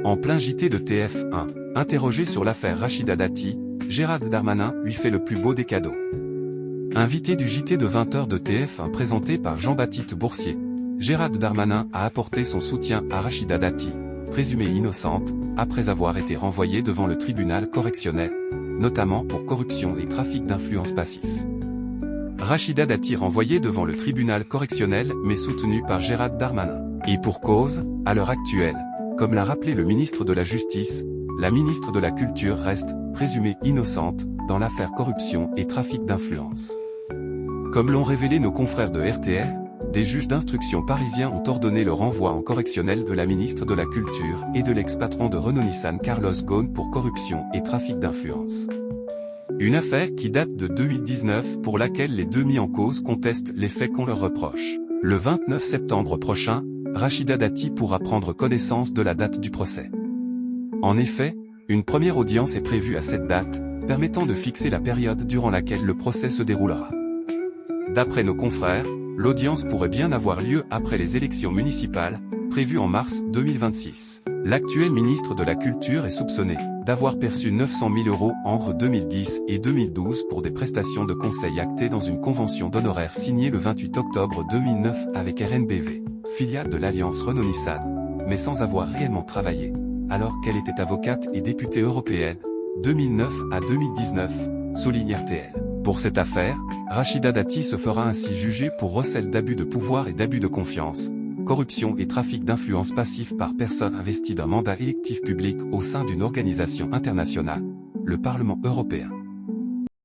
En plein JT de TF1, interrogé sur l'affaire Rachida Dati, Gérald Darmanin lui fait le plus beau des cadeaux. Invité du JT de 20h de TF1 présenté par Jean-Baptiste Boursier, Gérald Darmanin a apporté son soutien à Rachida Dati, présumée innocente, après avoir été renvoyée devant le tribunal correctionnel, notamment pour corruption et trafic d'influence passif. Rachida Dati renvoyée devant le tribunal correctionnel mais soutenue par Gérald Darmanin. Et pour cause, à l'heure actuelle, comme l'a rappelé le ministre de la Justice, la ministre de la Culture reste présumée innocente dans l'affaire corruption et trafic d'influence. Comme l'ont révélé nos confrères de RTL, des juges d'instruction parisiens ont ordonné le renvoi en correctionnel de la ministre de la Culture et de l'ex-patron de Renault-Nissan Carlos Ghosn pour corruption et trafic d'influence. Une affaire qui date de 2019 pour laquelle les deux mis en cause contestent les faits qu'on leur reproche. Le 29 septembre prochain, Rachida Dati pourra prendre connaissance de la date du procès. En effet, une première audience est prévue à cette date, permettant de fixer la période durant laquelle le procès se déroulera. D'après nos confrères, l'audience pourrait bien avoir lieu après les élections municipales, prévues en mars 2026. L'actuel ministre de la Culture est soupçonné d'avoir perçu 900 000 € entre 2010 et 2012 pour des prestations de conseil actées dans une convention d'honoraires signée le 28 octobre 2009 avec RNBV, filiale de l'Alliance Renault-Nissan, mais sans avoir réellement travaillé, alors qu'elle était avocate et députée européenne, 2009 à 2019, souligne RTL. Pour cette affaire, Rachida Dati se fera ainsi juger pour recel d'abus de pouvoir et d'abus de confiance, corruption et trafic d'influence passif par personne investie d'un mandat électif public au sein d'une organisation internationale, le Parlement européen.